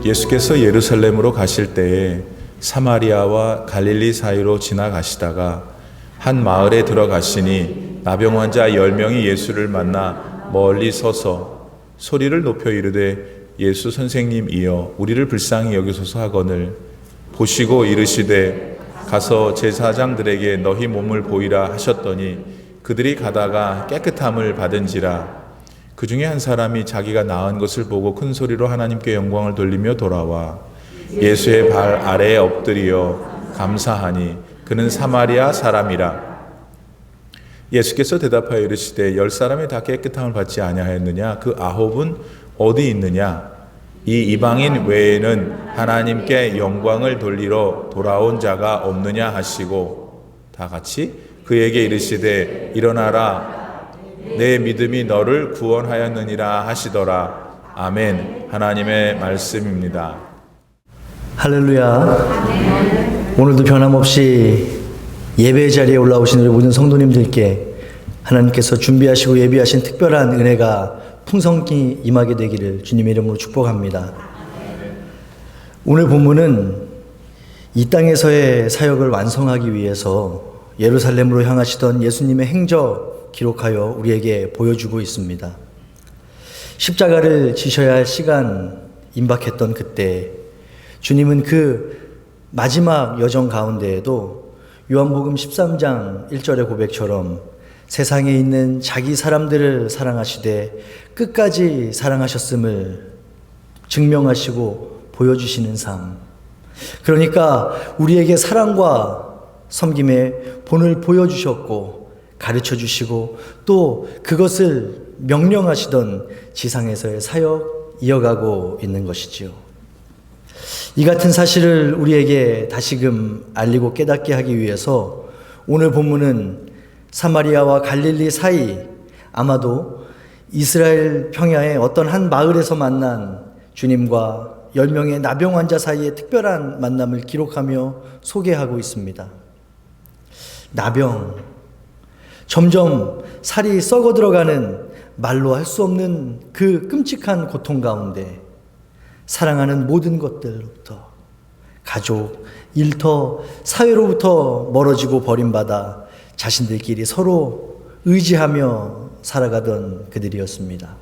예수께서 예루살렘으로 가실 때에 사마리아와 갈릴리 사이로 지나가시다가 한 마을에 들어가시니 나병 환자 10명이 예수를 만나 멀리 서서 소리를 높여 이르되 예수 선생님이여 우리를 불쌍히 여기소서 하거늘 보시고 이르시되 가서 제사장들에게 너희 몸을 보이라 하셨더니 그들이 가다가 깨끗함을 받은지라. 그 중에 한 사람이 자기가 나은 것을 보고 큰 소리로 하나님께 영광을 돌리며 돌아와 예수의 발 아래에 엎드리어 감사하니 그는 사마리아 사람이라. 예수께서 대답하여 이르시되 10사람이 다 깨끗함을 받지 아니하였느냐? 그 9은 어디 있느냐? 이 이방인 외에는 하나님께 영광을 돌리러 돌아온 자가 없느냐 하시고 다 같이 그에게 이르시되 일어나라 내 믿음이 너를 구원하였느니라 하시더라. 아멘. 하나님의 말씀입니다. 할렐루야. 오늘도 변함없이 예배 자리에 올라오신 우리 모든 성도님들께 하나님께서 준비하시고 예비하신 특별한 은혜가 풍성히 임하게 되기를 주님의 이름으로 축복합니다. 오늘 본문은 이 땅에서의 사역을 완성하기 위해서 예루살렘으로 향하시던 예수님의 행적 기록하여 우리에게 보여주고 있습니다. 십자가를 지셔야 할 시간 임박했던 그때 주님은 그 마지막 여정 가운데에도 요한복음 13장 1절의 고백처럼 세상에 있는 자기 사람들을 사랑하시되 끝까지 사랑하셨음을 증명하시고 보여주시는 삶. 그러니까 우리에게 사랑과 섬김의 본을 보여주셨고 가르쳐 주시고 또 그것을 명령하시던 지상에서의 사역 이어가고 있는 것이지요. 이 같은 사실을 우리에게 다시금 알리고 깨닫게 하기 위해서 오늘 본문은 사마리아와 갈릴리 사이 아마도 이스라엘 평야의 어떤 한 마을에서 만난 주님과 10명의 나병 환자 사이의 특별한 만남을 기록하며 소개하고 있습니다. 나병, 점점 살이 썩어 들어가는 말로 할 수 없는 그 끔찍한 고통 가운데 사랑하는 모든 것들로부터 가족, 일터, 사회로부터 멀어지고 버림받아 자신들끼리 서로 의지하며 살아가던 그들이었습니다.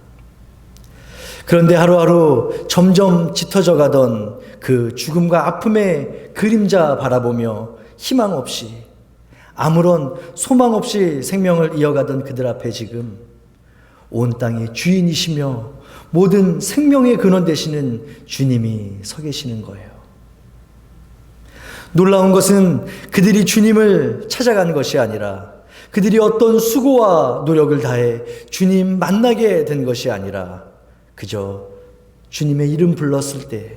그런데 하루하루 점점 짙어져 가던 그 죽음과 아픔의 그림자 바라보며 희망 없이 아무런 소망 없이 생명을 이어가던 그들 앞에 지금 온 땅의 주인이시며 모든 생명의 근원 되시는 주님이 서 계시는 거예요. 놀라운 것은 그들이 주님을 찾아간 것이 아니라 그들이 어떤 수고와 노력을 다해 주님 만나게 된 것이 아니라 그저 주님의 이름 불렀을 때,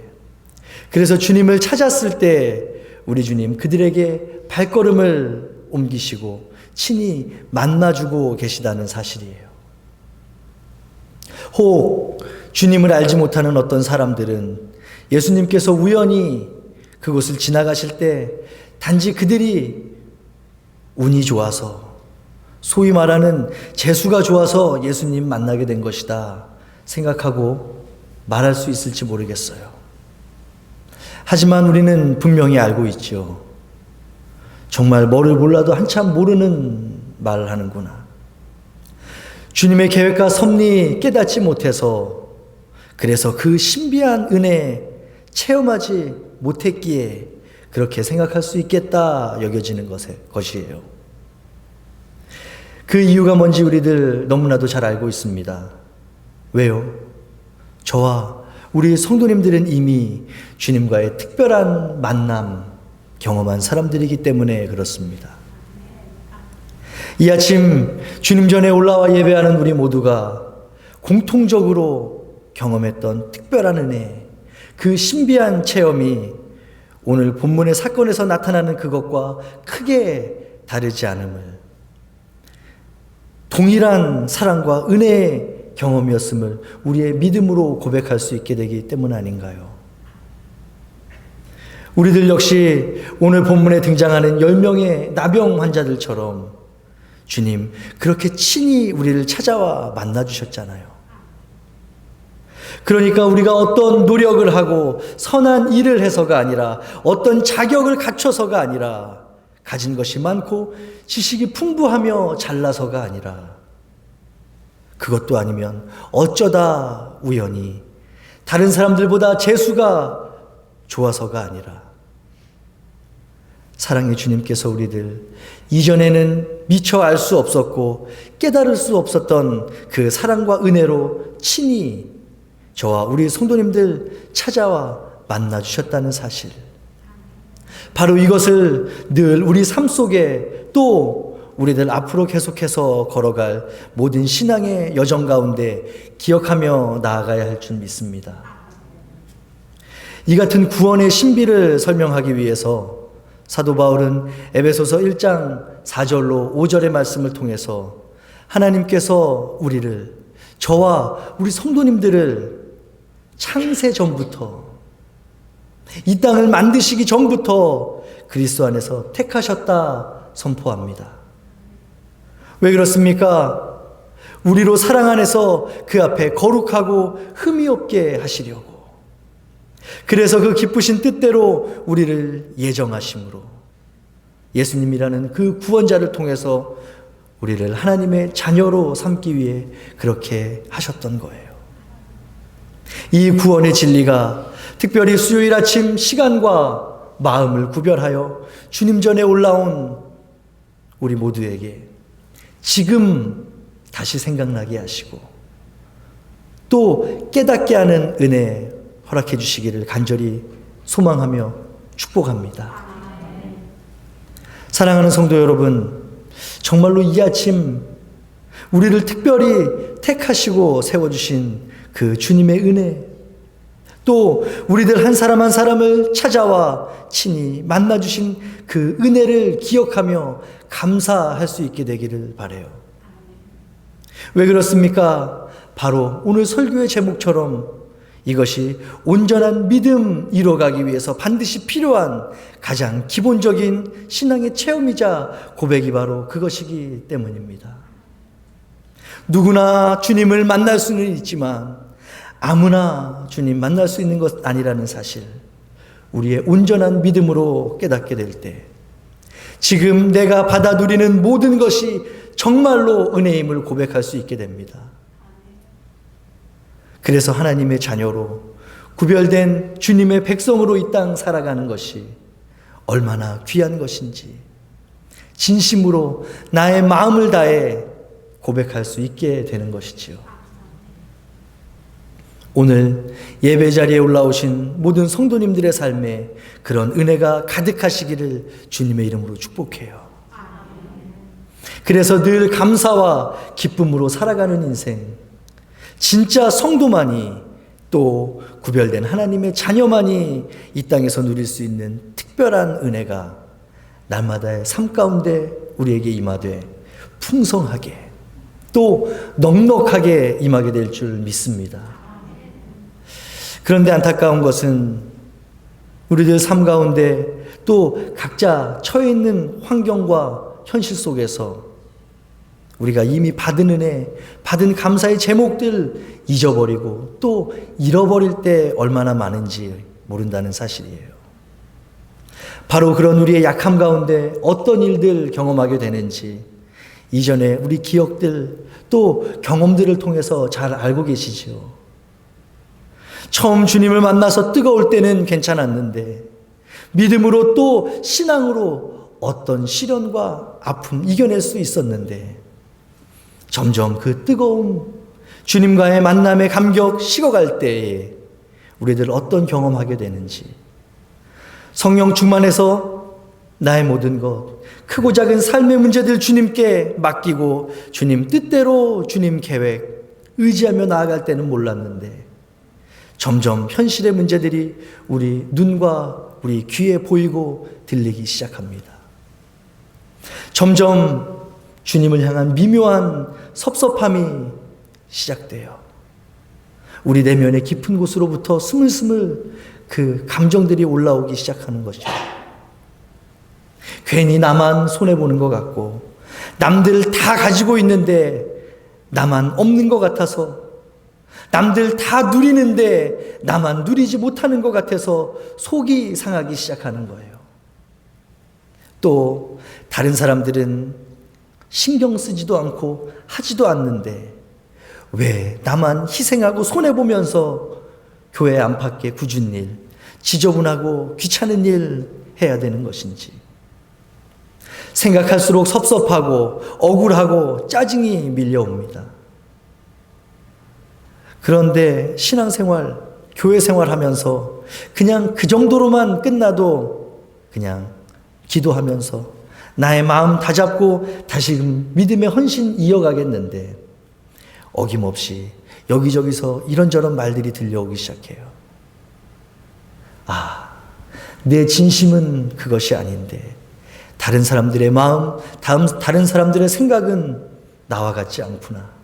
그래서 주님을 찾았을 때 우리 주님 그들에게 발걸음을 옮기시고 친히 만나주고 계시다는 사실이에요. 혹 주님을 알지 못하는 어떤 사람들은 예수님께서 우연히 그곳을 지나가실 때 단지 그들이 운이 좋아서 소위 말하는 재수가 좋아서 예수님 만나게 된 것이다 생각하고 말할 수 있을지 모르겠어요. 하지만 우리는 분명히 알고 있죠. 정말 뭐를 몰라도 한참 모르는 말을 하는구나. 주님의 계획과 섭리 깨닫지 못해서 그래서 그 신비한 은혜 체험하지 못했기에 그렇게 생각할 수 있겠다 여겨지는 것이에요. 그 이유가 뭔지 우리들 너무나도 잘 알고 있습니다. 왜요? 저와 우리 성도님들은 이미 주님과의 특별한 만남 경험한 사람들이기 때문에 그렇습니다. 이 아침 주님 전에 올라와 예배하는 우리 모두가 공통적으로 경험했던 특별한 은혜, 그 신비한 체험이 오늘 본문의 사건에서 나타나는 그것과 크게 다르지 않음을, 동일한 사랑과 은혜의 경험이었음을 우리의 믿음으로 고백할 수 있게 되기 때문 아닌가요? 우리들 역시 오늘 본문에 등장하는 10명의 나병 환자들처럼 주님 그렇게 친히 우리를 찾아와 만나주셨잖아요. 그러니까 우리가 어떤 노력을 하고 선한 일을 해서가 아니라, 어떤 자격을 갖춰서가 아니라, 가진 것이 많고 지식이 풍부하며 잘나서가 아니라, 그것도 아니면 어쩌다 우연히 다른 사람들보다 재수가 좋아서가 아니라, 사랑의 주님께서 우리들 이전에는 미처 알 수 없었고 깨달을 수 없었던 그 사랑과 은혜로 친히 저와 우리 성도님들 찾아와 만나 주셨다는 사실, 바로 이것을 늘 우리 삶 속에, 또 우리들 앞으로 계속해서 걸어갈 모든 신앙의 여정 가운데 기억하며 나아가야 할 줄 믿습니다. 이 같은 구원의 신비를 설명하기 위해서 사도 바울은 에베소서 1장 4절로 5절의 말씀을 통해서 하나님께서 우리를, 저와 우리 성도님들을 창세 전부터, 이 땅을 만드시기 전부터 그리스도 안에서 택하셨다 선포합니다. 왜 그렇습니까? 우리로 사랑 안에서 그 앞에 거룩하고 흠이 없게 하시려고. 그래서 그 기쁘신 뜻대로 우리를 예정하심으로 예수님이라는 그 구원자를 통해서 우리를 하나님의 자녀로 삼기 위해 그렇게 하셨던 거예요. 이 구원의 진리가 특별히 수요일 아침 시간과 마음을 구별하여 주님 전에 올라온 우리 모두에게 지금 다시 생각나게 하시고 또 깨닫게 하는 은혜 허락해 주시기를 간절히 소망하며 축복합니다. 사랑하는 성도 여러분, 정말로 이 아침 우리를 특별히 택하시고 세워주신 그 주님의 은혜, 또 우리들 한 사람 한 사람을 찾아와 친히 만나주신 그 은혜를 기억하며 감사할 수 있게 되기를 바라요. 왜 그렇습니까? 바로 오늘 설교의 제목처럼 이것이 온전한 믿음 이뤄가기 위해서 반드시 필요한 가장 기본적인 신앙의 체험이자 고백이 바로 그것이기 때문입니다. 누구나 주님을 만날 수는 있지만 아무나 주님 만날 수 있는 것 아니라는 사실, 우리의 온전한 믿음으로 깨닫게 될 때 지금 내가 받아 누리는 모든 것이 정말로 은혜임을 고백할 수 있게 됩니다. 그래서 하나님의 자녀로 구별된 주님의 백성으로 이 땅 살아가는 것이 얼마나 귀한 것인지 진심으로 나의 마음을 다해 고백할 수 있게 되는 것이지요. 오늘 예배 자리에 올라오신 모든 성도님들의 삶에 그런 은혜가 가득하시기를 주님의 이름으로 축복해요. 그래서 늘 감사와 기쁨으로 살아가는 인생, 진짜 성도만이, 또 구별된 하나님의 자녀만이 이 땅에서 누릴 수 있는 특별한 은혜가 날마다의 삶 가운데 우리에게 임하되 풍성하게 또 넉넉하게 임하게 될 줄 믿습니다. 그런데 안타까운 것은 우리들 삶 가운데 또 각자 처해 있는 환경과 현실 속에서 우리가 이미 받은 은혜, 받은 감사의 제목들 잊어버리고 또 잃어버릴 때 얼마나 많은지 모른다는 사실이에요. 바로 그런 우리의 약함 가운데 어떤 일들 경험하게 되는지 이전에 우리 기억들 또 경험들을 통해서 잘 알고 계시죠. 처음 주님을 만나서 뜨거울 때는 괜찮았는데 믿음으로 또 신앙으로 어떤 시련과 아픔 이겨낼 수 있었는데 점점 그 뜨거운 주님과의 만남의 감격 식어갈 때에 우리들 어떤 경험하게 되는지, 성령 충만해서 나의 모든 것, 크고 작은 삶의 문제들 주님께 맡기고 주님 뜻대로 주님 계획 의지하며 나아갈 때는 몰랐는데 점점 현실의 문제들이 우리 눈과 우리 귀에 보이고 들리기 시작합니다. 점점 주님을 향한 미묘한 섭섭함이 시작돼요. 우리 내면의 깊은 곳으로부터 스물스물 그 감정들이 올라오기 시작하는 것이죠. 괜히 나만 손해보는 것 같고 남들 다 가지고 있는데 나만 없는 것 같아서, 남들 다 누리는데 나만 누리지 못하는 것 같아서 속이 상하기 시작하는 거예요. 또 다른 사람들은 신경 쓰지도 않고 하지도 않는데 왜 나만 희생하고 손해보면서 교회 안팎의 굳은 일, 지저분하고 귀찮은 일 해야 되는 것인지 생각할수록 섭섭하고 억울하고 짜증이 밀려옵니다. 그런데 신앙생활, 교회 생활하면서 그냥 그 정도로만 끝나도 그냥 기도하면서 나의 마음 다잡고 다시금 믿음의 헌신 이어가겠는데 어김없이 여기저기서 이런저런 말들이 들려오기 시작해요. 내 진심은 그것이 아닌데 다른 사람들의 마음, 다른 사람들의 생각은 나와 같지 않구나.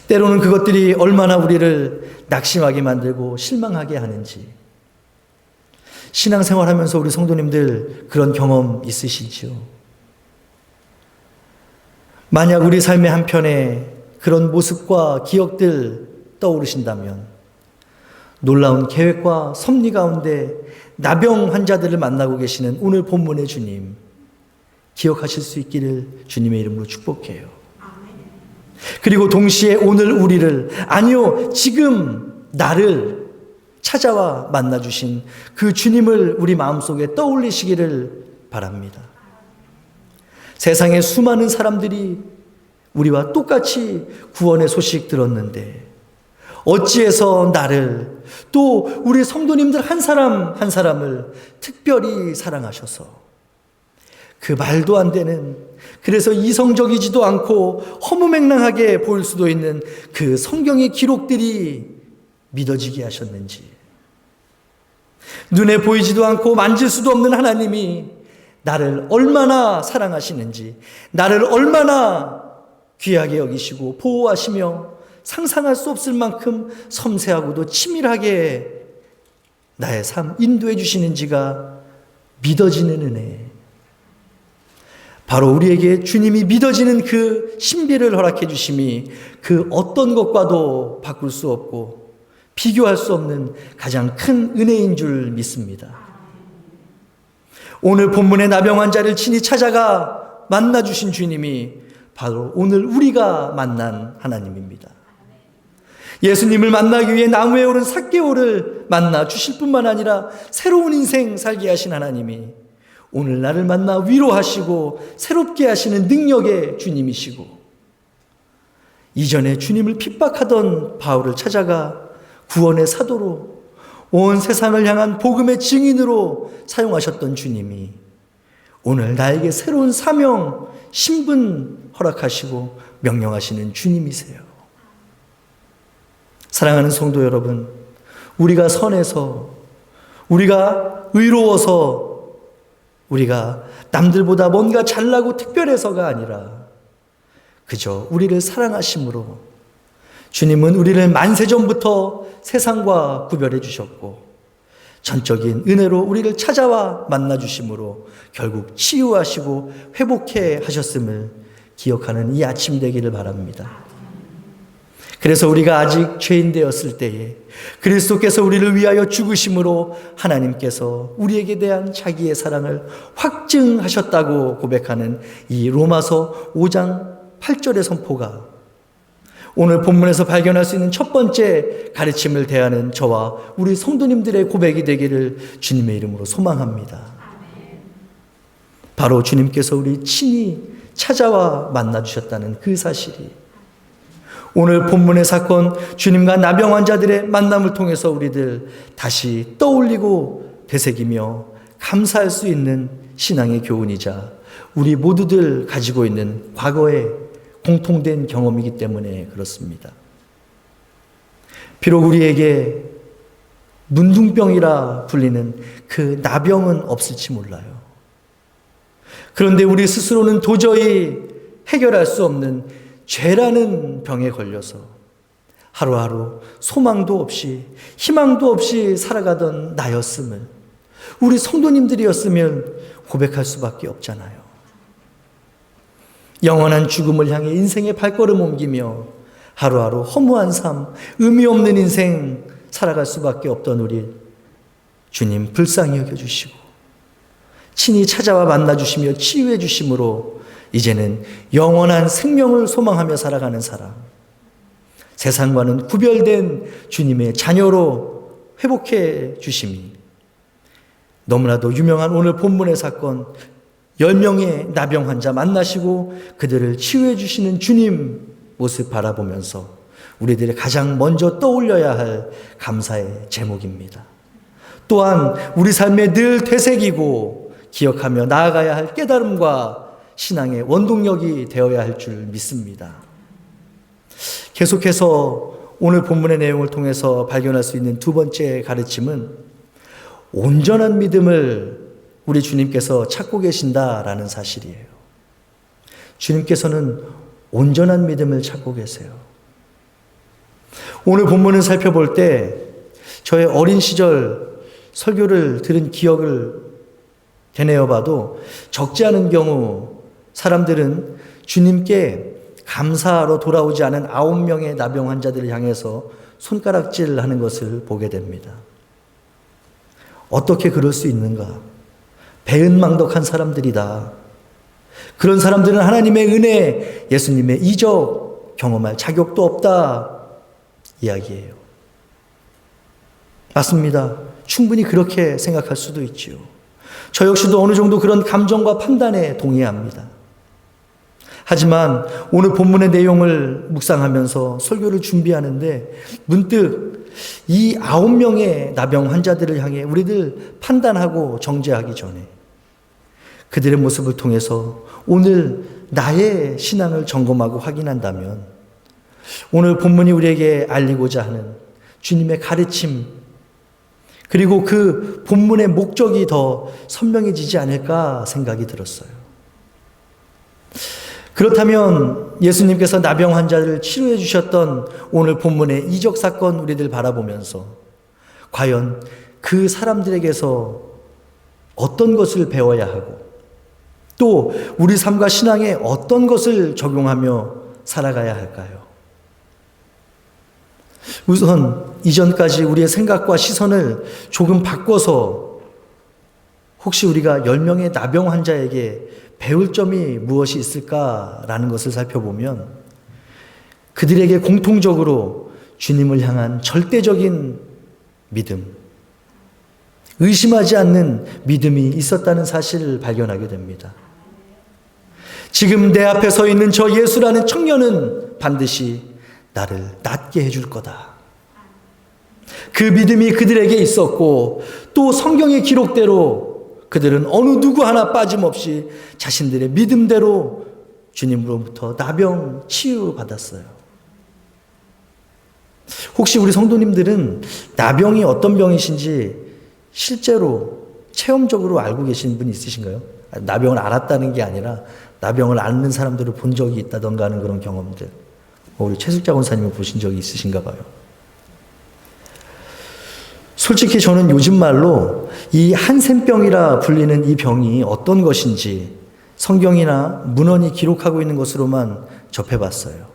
때로는 그것들이 얼마나 우리를 낙심하게 만들고 실망하게 하는지. 신앙생활하면서 우리 성도님들 그런 경험 있으시지요? 만약 우리 삶의 한편에 그런 모습과 기억들 떠오르신다면 놀라운 계획과 섭리 가운데 나병 환자들을 만나고 계시는 오늘 본문의 주님 기억하실 수 있기를 주님의 이름으로 축복해요. 그리고 동시에 오늘 우리를, 아니요, 지금 나를 찾아와 만나주신 그 주님을 우리 마음속에 떠올리시기를 바랍니다. 세상에 수많은 사람들이 우리와 똑같이 구원의 소식 들었는데 어찌해서 나를, 또 우리 성도님들 한 사람 한 사람을 특별히 사랑하셔서 그 말도 안 되는, 그래서 이성적이지도 않고 허무맹랑하게 보일 수도 있는 그 성경의 기록들이 믿어지게 하셨는지, 눈에 보이지도 않고 만질 수도 없는 하나님이 나를 얼마나 사랑하시는지, 나를 얼마나 귀하게 여기시고 보호하시며 상상할 수 없을 만큼 섬세하고도 치밀하게 나의 삶 인도해 주시는지가 믿어지는 은혜. 바로 우리에게 주님이 믿어지는 그 신비를 허락해 주심이 그 어떤 것과도 바꿀 수 없고 비교할 수 없는 가장 큰 은혜인 줄 믿습니다. 오늘 본문의 나병 환자를 친히 찾아가 만나 주신 주님이 바로 오늘 우리가 만난 하나님입니다. 예수님을 만나기 위해 나무에 오른 삭개오를 만나 주실 뿐만 아니라 새로운 인생 살게 하신 하나님이 오늘 나를 만나 위로하시고 새롭게 하시는 능력의 주님이시고, 이전에 주님을 핍박하던 바울을 찾아가 구원의 사도로 온 세상을 향한 복음의 증인으로 사용하셨던 주님이 오늘 나에게 새로운 사명, 신분 허락하시고 명령하시는 주님이세요. 사랑하는 성도 여러분, 우리가 선해서, 우리가 의로워서, 우리가 남들보다 뭔가 잘나고 특별해서가 아니라 그저 우리를 사랑하심으로 주님은 우리를 만세전부터 세상과 구별해 주셨고 전적인 은혜로 우리를 찾아와 만나 주심으로 결국 치유하시고 회복해 하셨음을 기억하는 이 아침 되기를 바랍니다. 그래서 우리가 아직 죄인 되었을 때에 그리스도께서 우리를 위하여 죽으심으로 하나님께서 우리에게 대한 자기의 사랑을 확증하셨다고 고백하는 이 로마서 5장 8절의 선포가 오늘 본문에서 발견할 수 있는 첫 번째 가르침을 대하는 저와 우리 성도님들의 고백이 되기를 주님의 이름으로 소망합니다. 바로 주님께서 우리 친히 찾아와 만나주셨다는 그 사실이 오늘 본문의 사건, 주님과 나병 환자들의 만남을 통해서 우리들 다시 떠올리고 되새기며 감사할 수 있는 신앙의 교훈이자 우리 모두들 가지고 있는 과거의 공통된 경험이기 때문에 그렇습니다. 비록 우리에게 문둥병이라 불리는 그 나병은 없을지 몰라요. 그런데 우리 스스로는 도저히 해결할 수 없는 죄라는 병에 걸려서 하루하루 소망도 없이 희망도 없이 살아가던 나였음을 우리 성도님들이었으면 고백할 수밖에 없잖아요. 영원한 죽음을 향해 인생의 발걸음 옮기며 하루하루 허무한 삶, 의미 없는 인생 살아갈 수밖에 없던 우리 주님 불쌍히 여겨주시고 친히 찾아와 만나주시며 치유해 주심으로 이제는 영원한 생명을 소망하며 살아가는 사람, 세상과는 구별된 주님의 자녀로 회복해 주심이 너무나도 유명한 오늘 본문의 사건 10명의 나병 환자 만나시고 그들을 치유해 주시는 주님 모습 바라보면서 우리들이 가장 먼저 떠올려야 할 감사의 제목입니다. 또한 우리 삶에 늘 되새기고 기억하며 나아가야 할 깨달음과 신앙의 원동력이 되어야 할 줄 믿습니다. 계속해서 오늘 본문의 내용을 통해서 발견할 수 있는 두 번째 가르침은 온전한 믿음을 우리 주님께서 찾고 계신다라는 사실이에요. 주님께서는 온전한 믿음을 찾고 계세요. 오늘 본문을 살펴볼 때 저의 어린 시절 설교를 들은 기억을 되뇌어 봐도 적지 않은 경우 사람들은 주님께 감사하러 돌아오지 않은 9명의 나병 환자들을 향해서 손가락질하는 것을 보게 됩니다. 어떻게 그럴 수 있는가? 배은망덕한 사람들이다. 그런 사람들은 하나님의 은혜, 예수님의 이적 경험할 자격도 없다 이야기예요. 맞습니다. 충분히 그렇게 생각할 수도 있지요. 저 역시도 어느 정도 그런 감정과 판단에 동의합니다. 하지만 오늘 본문의 내용을 묵상하면서 설교를 준비하는데 문득 이 9명의 나병 환자들을 향해 우리들 판단하고 정죄하기 전에 그들의 모습을 통해서 오늘 나의 신앙을 점검하고 확인한다면 오늘 본문이 우리에게 알리고자 하는 주님의 가르침 그리고 그 본문의 목적이 더 선명해지지 않을까 생각이 들었어요. 그렇다면 예수님께서 나병 환자를 치료해 주셨던 오늘 본문의 이적 사건 우리들 바라보면서 과연 그 사람들에게서 어떤 것을 배워야 하고 또 우리 삶과 신앙에 어떤 것을 적용하며 살아가야 할까요? 우선 이전까지 우리의 생각과 시선을 조금 바꿔서 혹시 우리가 10명의 나병 환자에게 배울 점이 무엇이 있을까라는 것을 살펴보면 그들에게 공통적으로 주님을 향한 절대적인 믿음, 의심하지 않는 믿음이 있었다는 사실을 발견하게 됩니다. 지금 내 앞에 서 있는 저 예수라는 청년은 반드시 나를 낫게 해줄 거다. 그 믿음이 그들에게 있었고 또 성경의 기록대로 그들은 어느 누구 하나 빠짐없이 자신들의 믿음대로 주님으로부터 나병 치유받았어요. 혹시 우리 성도님들은 나병이 어떤 병이신지 실제로 체험적으로 알고 계신 분 있으신가요? 나병을 알았다는 게 아니라 나병을 앓는 사람들을 본 적이 있다던가 하는 그런 경험들. 우리 최숙자 권사님을 보신 적이 있으신가 봐요. 솔직히 저는 요즘 말로 이 한센병이라 불리는 이 병이 어떤 것인지 성경이나 문헌이 기록하고 있는 것으로만 접해봤어요.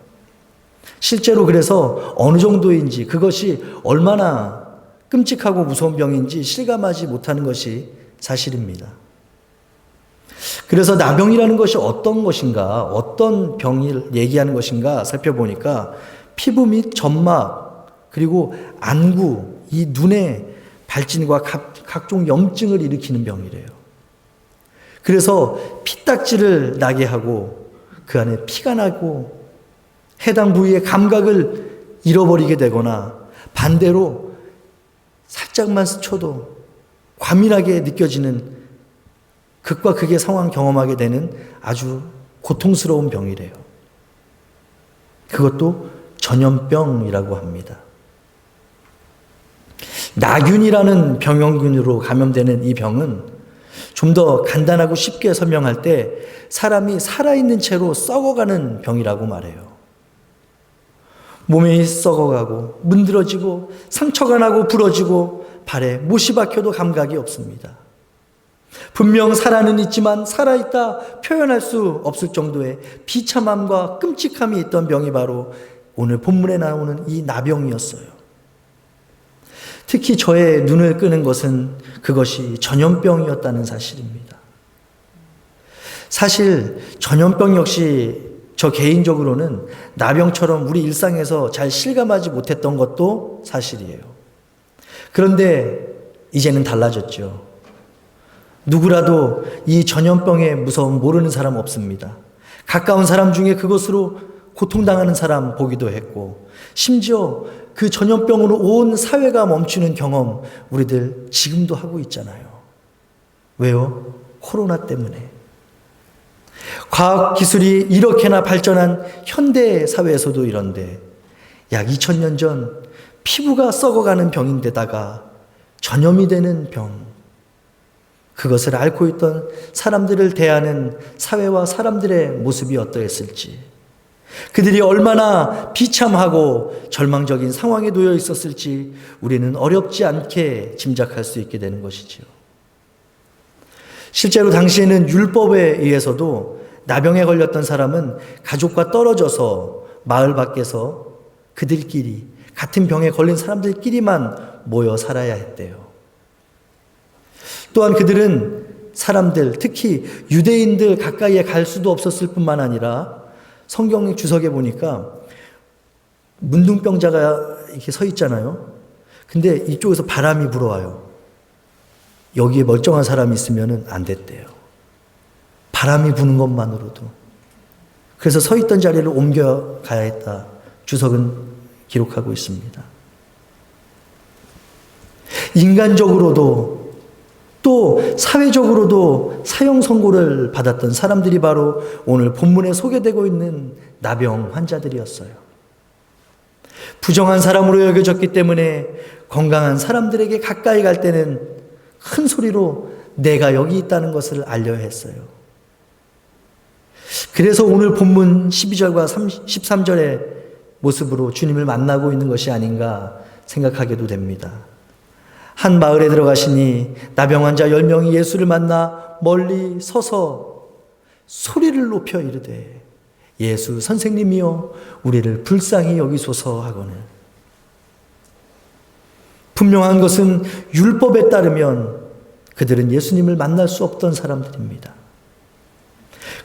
실제로 그래서 어느 정도인지 그것이 얼마나 끔찍하고 무서운 병인지 실감하지 못하는 것이 사실입니다. 그래서 나병이라는 것이 어떤 것인가, 어떤 병을 얘기하는 것인가 살펴보니까 피부 및 점막 그리고 안구, 이 눈의 발진과 각종 염증을 일으키는 병이래요. 그래서 피딱지를 나게 하고 그 안에 피가 나고 해당 부위의 감각을 잃어버리게 되거나 반대로 살짝만 스쳐도 과민하게 느껴지는 극과 극의 상황 경험하게 되는 아주 고통스러운 병이래요. 그것도 전염병이라고 합니다. 나균이라는 병원균으로 감염되는 이 병은 좀 더 간단하고 쉽게 설명할 때 사람이 살아있는 채로 썩어가는 병이라고 말해요. 몸이 썩어가고 문드러지고 상처가 나고 부러지고 발에 못이 박혀도 감각이 없습니다. 분명 살아는 있지만 살아있다 표현할 수 없을 정도의 비참함과 끔찍함이 있던 병이 바로 오늘 본문에 나오는 이 나병이었어요. 특히 저의 눈을 끄는 것은 그것이 전염병이었다는 사실입니다. 사실 전염병 역시 저 개인적으로는 나병처럼 우리 일상에서 잘 실감하지 못했던 것도 사실이에요. 그런데 이제는 달라졌죠. 누구라도 이 전염병의 무서움 모르는 사람 없습니다. 가까운 사람 중에 그것으로 고통당하는 사람 보기도 했고, 심지어 그 전염병으로 온 사회가 멈추는 경험 우리들 지금도 하고 있잖아요. 왜요? 코로나 때문에. 과학기술이 이렇게나 발전한 현대 사회에서도 이런데 약 2000년 전 피부가 썩어가는 병인데다가 전염이 되는 병, 그것을 앓고 있던 사람들을 대하는 사회와 사람들의 모습이 어떠했을지, 그들이 얼마나 비참하고 절망적인 상황에 놓여 있었을지 우리는 어렵지 않게 짐작할 수 있게 되는 것이지요. 실제로 당시에는 율법에 의해서도 나병에 걸렸던 사람은 가족과 떨어져서 마을 밖에서 그들끼리 같은 병에 걸린 사람들끼리만 모여 살아야 했대요. 또한 그들은 사람들, 특히 유대인들 가까이에 갈 수도 없었을 뿐만 아니라 성경 주석에 보니까 문둥병자가 이렇게 서 있잖아요. 근데 이쪽에서 바람이 불어와요. 여기에 멀쩡한 사람이 있으면 안 됐대요. 바람이 부는 것만으로도. 그래서 서 있던 자리를 옮겨가야 했다. 주석은 기록하고 있습니다. 인간적으로도 또 사회적으로도 사형 선고를 받았던 사람들이 바로 오늘 본문에 소개되고 있는 나병 환자들이었어요. 부정한 사람으로 여겨졌기 때문에 건강한 사람들에게 가까이 갈 때는 큰 소리로 내가 여기 있다는 것을 알려야 했어요. 그래서 오늘 본문 12절과 13절의 모습으로 주님을 만나고 있는 것이 아닌가 생각하게도 됩니다. 한 마을에 들어가시니 나병 환자 10명이 예수를 만나 멀리 서서 소리를 높여 이르되 예수 선생님이여 우리를 불쌍히 여기소서 하거늘. 분명한 것은 율법에 따르면 그들은 예수님을 만날 수 없던 사람들입니다.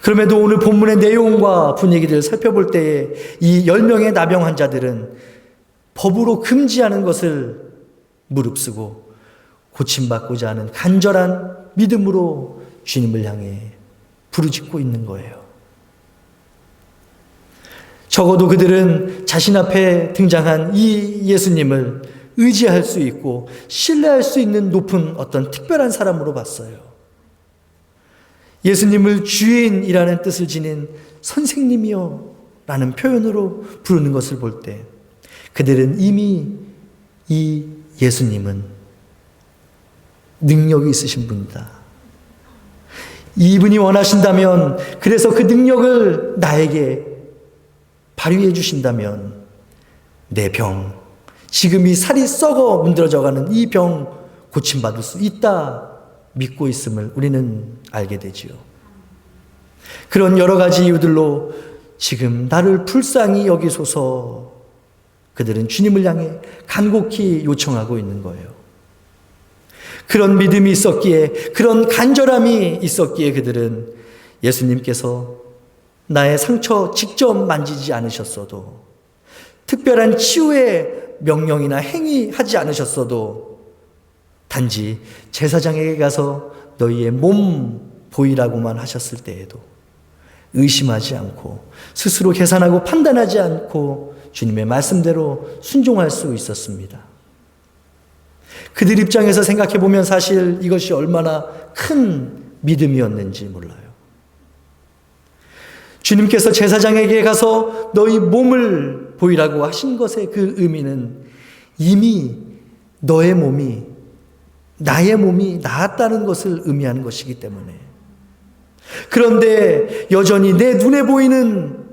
그럼에도 오늘 본문의 내용과 분위기를 살펴볼 때에 이 10명의 나병 환자들은 법으로 금지하는 것을 무릅쓰고 고침받고자 하는 간절한 믿음으로 주님을 향해 부르짖고 있는 거예요. 적어도 그들은 자신 앞에 등장한 이 예수님을 의지할 수 있고 신뢰할 수 있는 높은 어떤 특별한 사람으로 봤어요. 예수님을 주인이라는 뜻을 지닌 선생님이요 라는 표현으로 부르는 것을 볼 때 그들은 이미 이 예수님은 능력이 있으신 분이다. 이분이 원하신다면, 그래서 그 능력을 나에게 발휘해 주신다면 내 병, 지금 이 살이 썩어 문드러져가는 이 병 고침받을 수 있다 믿고 있음을 우리는 알게 되지요. 그런 여러 가지 이유들로 지금 나를 불쌍히 여기소서 그들은 주님을 향해 간곡히 요청하고 있는 거예요. 그런 믿음이 있었기에, 그런 간절함이 있었기에 그들은 예수님께서 나의 상처 직접 만지지 않으셨어도, 특별한 치유의 명령이나 행위하지 않으셨어도 단지 제사장에게 가서 너희의 몸 보이라고만 하셨을 때에도 의심하지 않고 스스로 계산하고 판단하지 않고 주님의 말씀대로 순종할 수 있었습니다. 그들 입장에서 생각해 보면 사실 이것이 얼마나 큰 믿음이었는지 몰라요. 주님께서 제사장에게 가서 너희 몸을 보이라고 하신 것의 그 의미는 이미 너의 몸이, 나의 몸이 나았다는 것을 의미하는 것이기 때문에. 그런데 여전히 내 눈에 보이는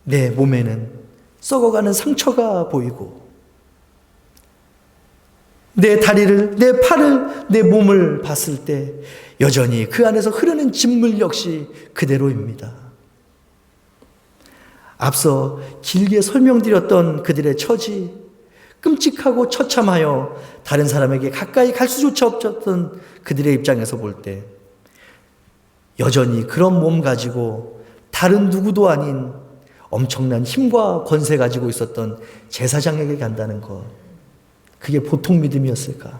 내 몸에는 썩어가는 상처가 보이고, 내 다리를, 내 팔을, 내 몸을 봤을 때 여전히 그 안에서 흐르는 진물 역시 그대로입니다. 앞서 길게 설명드렸던 그들의 처지, 끔찍하고 처참하여 다른 사람에게 가까이 갈 수조차 없었던 그들의 입장에서 볼 때 여전히 그런 몸 가지고 다른 누구도 아닌 엄청난 힘과 권세 가지고 있었던 제사장에게 간다는 것, 그게 보통 믿음이었을까?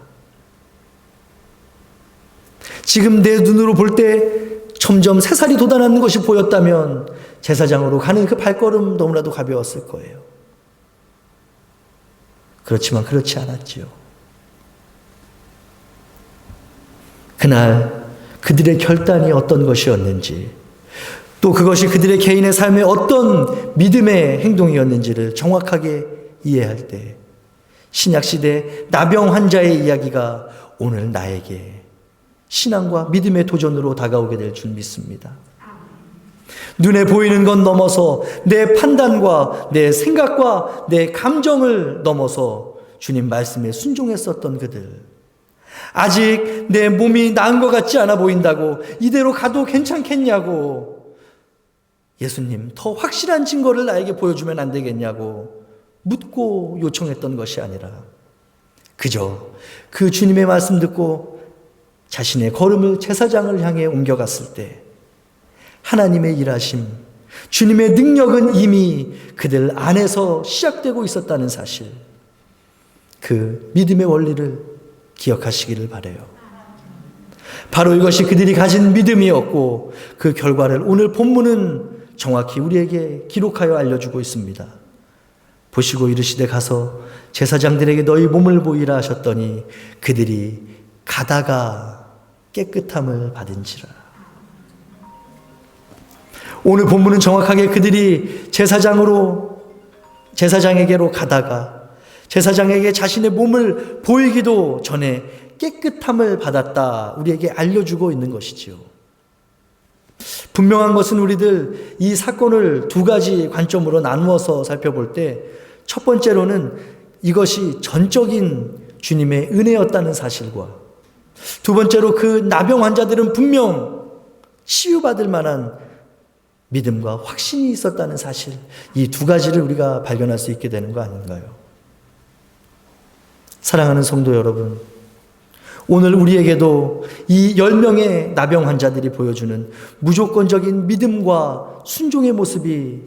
지금 내 눈으로 볼 때 점점 새살이 돋아나는 것이 보였다면 제사장으로 가는 그 발걸음 너무나도 가벼웠을 거예요. 그렇지만 그렇지 않았지요. 그날 그들의 결단이 어떤 것이었는지, 또 그것이 그들의 개인의 삶에 어떤 믿음의 행동이었는지를 정확하게 이해할 때 신약시대 나병 환자의 이야기가 오늘 나에게 신앙과 믿음의 도전으로 다가오게 될 줄 믿습니다. 눈에 보이는 건 넘어서 내 판단과 내 생각과 내 감정을 넘어서 주님 말씀에 순종했었던 그들, 아직 내 몸이 나은 것 같지 않아 보인다고 이대로 가도 괜찮겠냐고, 예수님 더 확실한 증거를 나에게 보여주면 안 되겠냐고 묻고 요청했던 것이 아니라 그저 그 주님의 말씀 듣고 자신의 걸음을 제사장을 향해 옮겨갔을 때 하나님의 일하심, 주님의 능력은 이미 그들 안에서 시작되고 있었다는 사실, 그 믿음의 원리를 기억하시기를 바라요. 바로 이것이 그들이 가진 믿음이었고 그 결과를 오늘 본문은 정확히 우리에게 기록하여 알려주고 있습니다. 보시고 이르시되 가서 제사장들에게 너희 몸을 보이라 하셨더니 그들이 가다가 깨끗함을 받은지라. 오늘 본문은 정확하게 그들이 제사장에게로 가다가 제사장에게 자신의 몸을 보이기도 전에 깨끗함을 받았다, 우리에게 알려주고 있는 것이지요. 분명한 것은 우리들 이 사건을 두 가지 관점으로 나누어서 살펴볼 때 첫 번째로는 이것이 전적인 주님의 은혜였다는 사실과, 두 번째로 그 나병 환자들은 분명 치유받을 만한 믿음과 확신이 있었다는 사실, 이 두 가지를 우리가 발견할 수 있게 되는 거 아닌가요? 사랑하는 성도 여러분, 오늘 우리에게도 이 10명의 나병 환자들이 보여주는 무조건적인 믿음과 순종의 모습이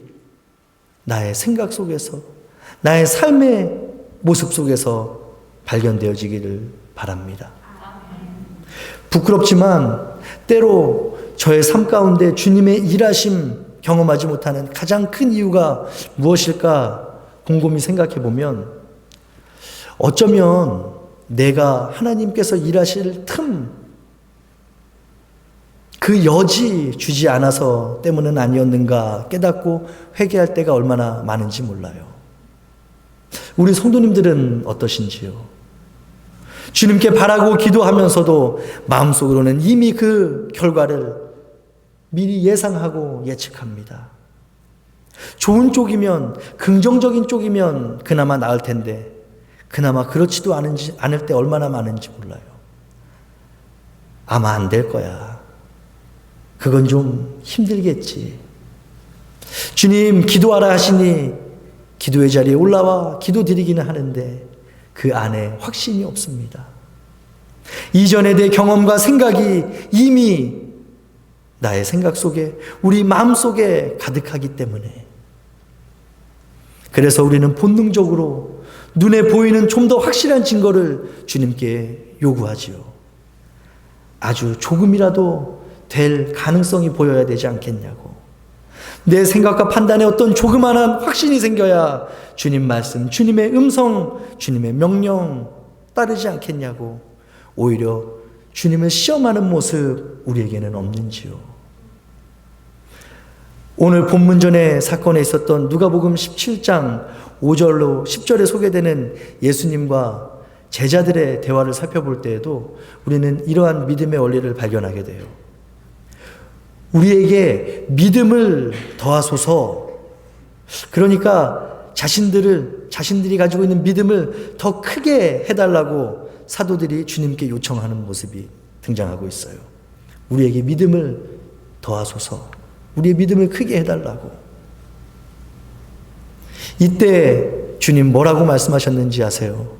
나의 생각 속에서, 나의 삶의 모습 속에서 발견되어지기를 바랍니다. 부끄럽지만 때로 저의 삶 가운데 주님의 일하심 경험하지 못하는 가장 큰 이유가 무엇일까 곰곰이 생각해 보면, 어쩌면 내가 하나님께서 일하실 그 여지 주지 않아서 때문은 아니었는가 깨닫고 회개할 때가 얼마나 많은지 몰라요. 우리 성도님들은 어떠신지요? 주님께 바라고 기도하면서도 마음속으로는 이미 그 결과를 미리 예상하고 예측합니다. 좋은 쪽이면, 긍정적인 쪽이면 그나마 나을 텐데 그나마 그렇지도 않을 때 얼마나 많은지 몰라요. 아마 안 될 거야. 그건 좀 힘들겠지. 주님 기도하라 하시니 기도의 자리에 올라와 기도 드리기는 하는데 그 안에 확신이 없습니다. 이전에 내 경험과 생각이 이미 나의 생각 속에, 우리 마음 속에 가득하기 때문에, 그래서 우리는 본능적으로 눈에 보이는 좀 더 확실한 증거를 주님께 요구하지요. 아주 조금이라도 될 가능성이 보여야 되지 않겠냐고. 내 생각과 판단에 어떤 조그마한 확신이 생겨야 주님 말씀, 주님의 음성, 주님의 명령 따르지 않겠냐고. 오히려 주님을 시험하는 모습 우리에게는 없는지요. 오늘 본문 전에 사건에 있었던 누가복음 17장 5절로 10절에 소개되는 예수님과 제자들의 대화를 살펴볼 때에도 우리는 이러한 믿음의 원리를 발견하게 돼요. 우리에게 믿음을 더하소서, 그러니까 자신들이 가지고 있는 믿음을 더 크게 해달라고 사도들이 주님께 요청하는 모습이 등장하고 있어요. 우리에게 믿음을 더하소서, 우리의 믿음을 크게 해달라고. 이때 주님 뭐라고 말씀하셨는지 아세요?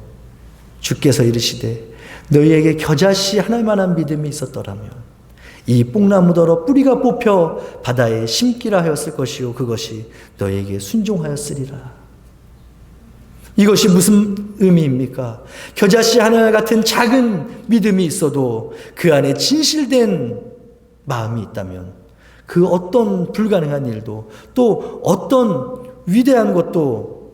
주께서 이르시되 너희에게 겨자씨 하나만한 믿음이 있었더라면 이 뽕나무더러 뿌리가 뽑혀 바다에 심기라 하였을 것이요 그것이 너희에게 순종하였으리라. 이것이 무슨 의미입니까? 겨자씨 하나 같은 작은 믿음이 있어도 그 안에 진실된 마음이 있다면 그 어떤 불가능한 일도 또 어떤 위대한 것도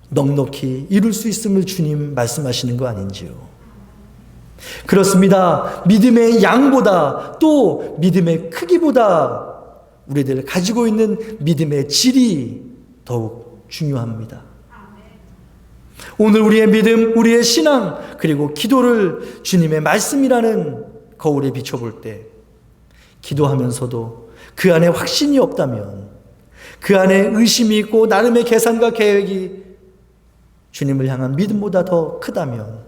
넉넉히 이룰 수 있음을 주님 말씀하시는 거 아닌지요. 그렇습니다. 믿음의 양보다 또 믿음의 크기보다 우리들 가지고 있는 믿음의 질이 더욱 중요합니다. 오늘 우리의 믿음, 우리의 신앙, 그리고 기도를 주님의 말씀이라는 거울에 비춰볼 때 기도하면서도 그 안에 확신이 없다면, 그 안에 의심이 있고 나름의 계산과 계획이 주님을 향한 믿음보다 더 크다면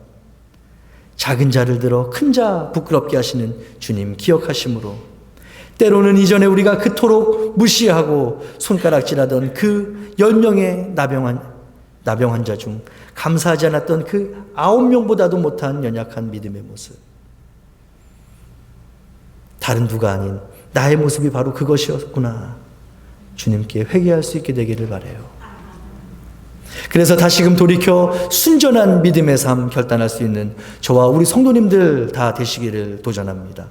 작은 자를 들어 큰 자 부끄럽게 하시는 주님 기억하심으로 때로는 이전에 우리가 그토록 무시하고 손가락질하던 그 10명의 나병 환자 중 감사하지 않았던 그 9명보다도 못한 연약한 믿음의 모습, 다른 누가 아닌 나의 모습이 바로 그것이었구나 주님께 회개할 수 있게 되기를 바라요. 그래서 다시금 돌이켜 순전한 믿음의 삶 결단할 수 있는 저와 우리 성도님들 다 되시기를 도전합니다.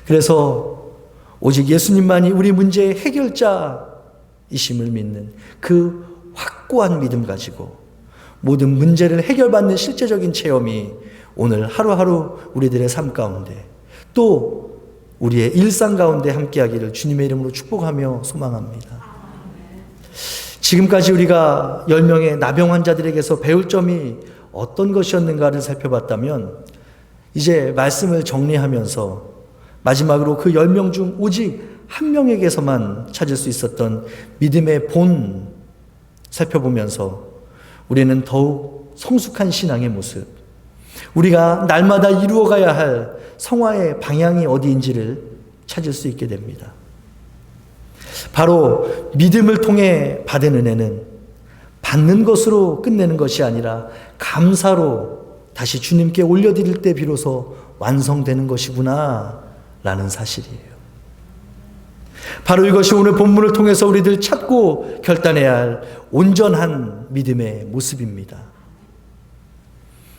그래서 오직 예수님만이 우리 문제의 해결자이심을 믿는 그 확고한 믿음 가지고 모든 문제를 해결받는 실제적인 체험이 오늘 하루하루 우리들의 삶 가운데 또 우리의 일상 가운데 함께하기를 주님의 이름으로 축복하며 소망합니다. 지금까지 우리가 10명의 나병 환자들에게서 배울 점이 어떤 것이었는가를 살펴봤다면 이제 말씀을 정리하면서 마지막으로 그 10명 중 오직 한 명에게서만 찾을 수 있었던 믿음의 본 살펴보면서 우리는 더욱 성숙한 신앙의 모습, 우리가 날마다 이루어가야 할 성화의 방향이 어디인지를 찾을 수 있게 됩니다. 바로 믿음을 통해 받은 은혜는 받는 것으로 끝내는 것이 아니라 감사로 다시 주님께 올려드릴 때 비로소 완성되는 것이구나 라는 사실이에요. 바로 이것이 오늘 본문을 통해서 우리들 찾고 결단해야 할 온전한 믿음의 모습입니다.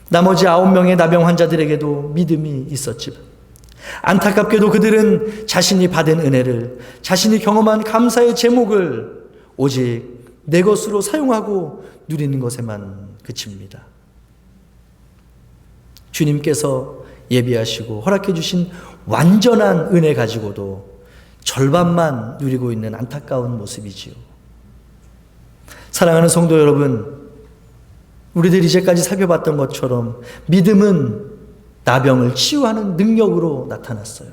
나머지 9명의 나병 환자들에게도 믿음이 있었지만 안타깝게도 그들은 자신이 받은 은혜를, 자신이 경험한 감사의 제목을 오직 내 것으로 사용하고 누리는 것에만 그칩니다. 주님께서 예비하시고 허락해 주신 완전한 은혜 가지고도 절반만 누리고 있는 안타까운 모습이지요. 사랑하는 성도 여러분, 우리들이 이제까지 살펴봤던 것처럼 믿음은 나병을 치유하는 능력으로 나타났어요.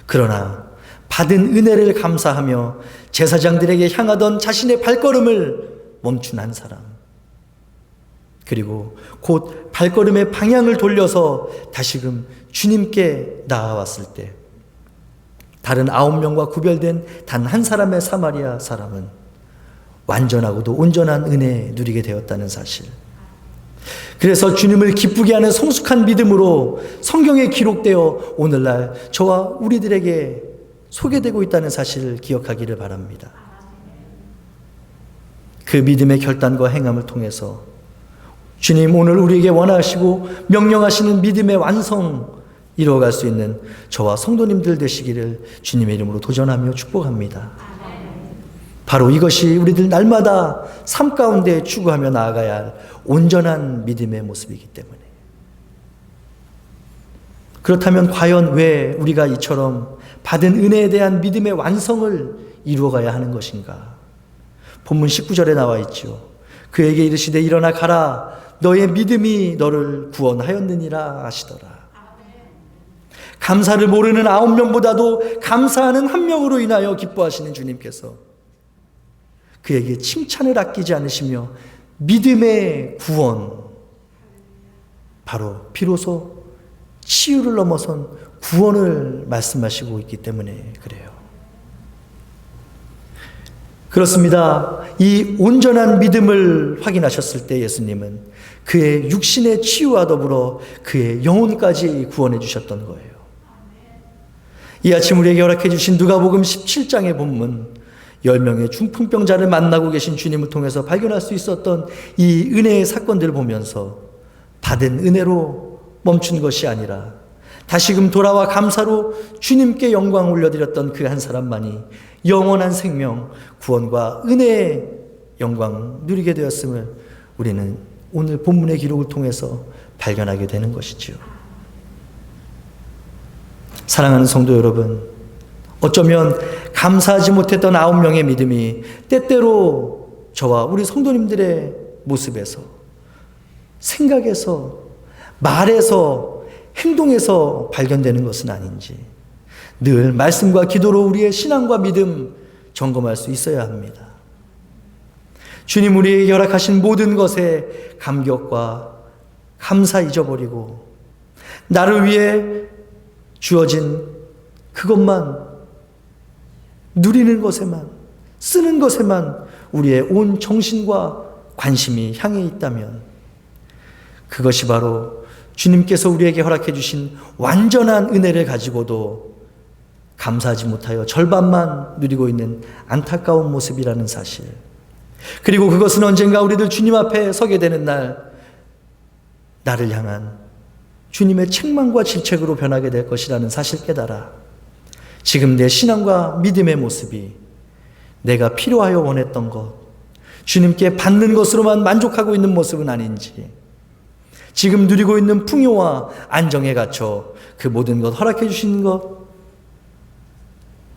그러나 받은 은혜를 감사하며 제사장들에게 향하던 자신의 발걸음을 멈춘 한 사람, 그리고 곧 발걸음의 방향을 돌려서 다시금 주님께 나아왔을 때 다른 9명과 구별된 단 한 사람의 사마리아 사람은 완전하고도 온전한 은혜 누리게 되었다는 사실. 그래서 주님을 기쁘게 하는 성숙한 믿음으로 성경에 기록되어 오늘날 저와 우리들에게 소개되고 있다는 사실을 기억하기를 바랍니다. 그 믿음의 결단과 행함을 통해서 주님 오늘 우리에게 원하시고 명령하시는 믿음의 완성 이루어갈 수 있는 저와 성도님들 되시기를 주님의 이름으로 도전하며 축복합니다. 바로 이것이 우리들 날마다 삶 가운데 추구하며 나아가야 할 온전한 믿음의 모습이기 때문에. 그렇다면 과연 왜 우리가 이처럼 받은 은혜에 대한 믿음의 완성을 이루어가야 하는 것인가? 본문 19절에 나와 있죠. 그에게 이르시되 일어나 가라 너의 믿음이 너를 구원하였느니라 하시더라. 감사를 모르는 9명보다도 감사하는 한 명으로 인하여 기뻐하시는 주님께서 그에게 칭찬을 아끼지 않으시며 믿음의 구원, 바로 비로소 치유를 넘어선 구원을 말씀하시고 있기 때문에 그래요. 그렇습니다. 이 온전한 믿음을 확인하셨을 때 예수님은 그의 육신의 치유와 더불어 그의 영혼까지 구원해 주셨던 거예요. 이 아침 우리에게 허락해 주신 누가복음 17장의 본문, 10명의 중풍병자를 만나고 계신 주님을 통해서 발견할 수 있었던 이 은혜의 사건들을 보면서 받은 은혜로 멈춘 것이 아니라 다시금 돌아와 감사로 주님께 영광 올려드렸던 그 한 사람만이 영원한 생명, 구원과 은혜의 영광 누리게 되었음을 우리는 오늘 본문의 기록을 통해서 발견하게 되는 것이지요. 사랑하는 성도 여러분, 어쩌면 감사하지 못했던 9명의 믿음이 때때로 저와 우리 성도님들의 모습에서, 생각에서, 말에서, 행동에서 발견되는 것은 아닌지 늘 말씀과 기도로 우리의 신앙과 믿음 점검할 수 있어야 합니다. 주님 우리에게 허락하신 모든 것에 감격과 감사 잊어버리고 나를 위해 주어진 그것만 누리는 것에만, 쓰는 것에만 우리의 온 정신과 관심이 향해 있다면 그것이 바로 주님께서 우리에게 허락해 주신 완전한 은혜를 가지고도 감사하지 못하여 절반만 누리고 있는 안타까운 모습이라는 사실, 그리고 그것은 언젠가 우리들 주님 앞에 서게 되는 날 나를 향한 주님의 책망과 질책으로 변하게 될 것이라는 사실 깨달아 지금 내 신앙과 믿음의 모습이 내가 필요하여 원했던 것, 주님께 받는 것으로만 만족하고 있는 모습은 아닌지, 지금 누리고 있는 풍요와 안정에 갇혀 그 모든 것 허락해 주신 것,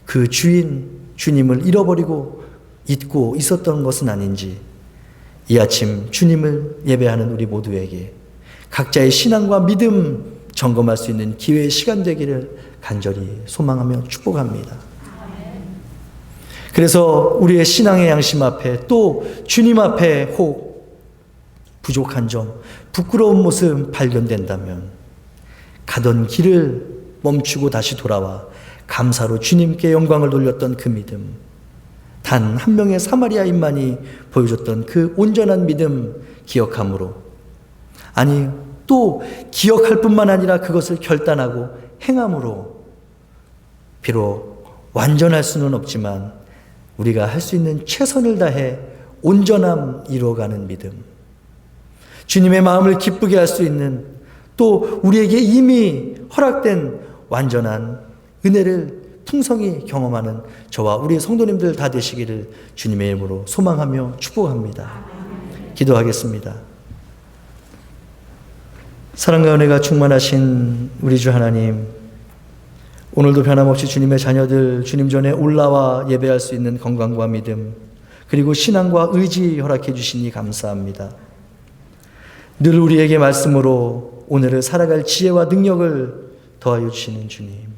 그 주인 주님을 잃어버리고 잊고 있었던 것은 아닌지 이 아침 주님을 예배하는 우리 모두에게 각자의 신앙과 믿음 점검할 수 있는 기회의 시간 되기를 간절히 소망하며 축복합니다. 그래서 우리의 신앙의 양심 앞에 또 주님 앞에 혹 부족한 점, 부끄러운 모습 발견된다면 가던 길을 멈추고 다시 돌아와 감사로 주님께 영광을 돌렸던 그 믿음, 단 한 명의 사마리아인만이 보여줬던 그 온전한 믿음 기억함으로, 아니 또 기억할 뿐만 아니라 그것을 결단하고 행함으로 비록 완전할 수는 없지만 우리가 할 수 있는 최선을 다해 온전함 이루어가는 믿음, 주님의 마음을 기쁘게 할 수 있는, 또 우리에게 이미 허락된 완전한 은혜를 풍성히 경험하는 저와 우리 성도님들 다 되시기를 주님의 이름으로 소망하며 축복합니다. 기도하겠습니다. 사랑과 은혜가 충만하신 우리 주 하나님, 오늘도 변함없이 주님의 자녀들 주님 전에 올라와 예배할 수 있는 건강과 믿음, 그리고 신앙과 의지 허락해 주시니 감사합니다. 늘 우리에게 말씀으로 오늘을 살아갈 지혜와 능력을 더하여 주시는 주님,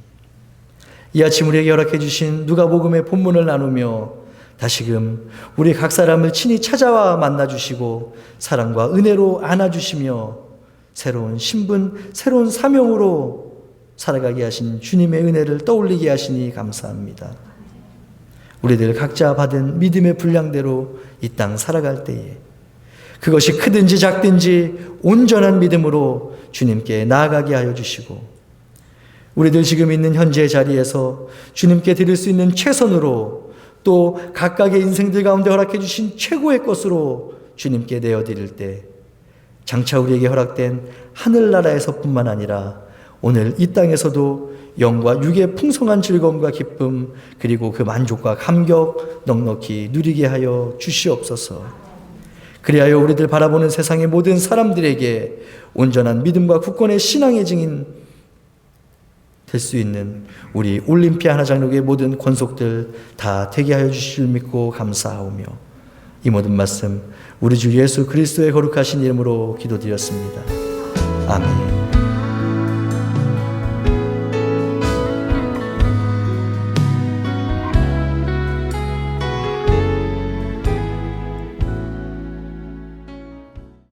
이 아침 우리에게 허락해 주신 누가복음의 본문을 나누며 다시금 우리 각 사람을 친히 찾아와 만나주시고 사랑과 은혜로 안아주시며 새로운 신분, 새로운 사명으로 살아가게 하신 주님의 은혜를 떠올리게 하시니 감사합니다. 우리들 각자 받은 믿음의 분량대로 이 땅 살아갈 때에 그것이 크든지 작든지 온전한 믿음으로 주님께 나아가게 하여 주시고, 우리들 지금 있는 현재 자리에서 주님께 드릴 수 있는 최선으로, 또 각각의 인생들 가운데 허락해 주신 최고의 것으로 주님께 내어드릴 때 장차 우리에게 허락된 하늘나라에서뿐만 아니라 오늘 이 땅에서도 영과 육의 풍성한 즐거움과 기쁨, 그리고 그 만족과 감격 넉넉히 누리게 하여 주시옵소서. 그리하여 우리들 바라보는 세상의 모든 사람들에게 온전한 믿음과 굳건의 신앙의 증인 될 수 있는 우리 올림피아 하나장로교의 모든 권속들 다 되게 하여 주실 줄 믿고 감사하오며, 이 모든 말씀 우리 주 예수 그리스도의 거룩하신 이름으로 기도드렸습니다. 아멘.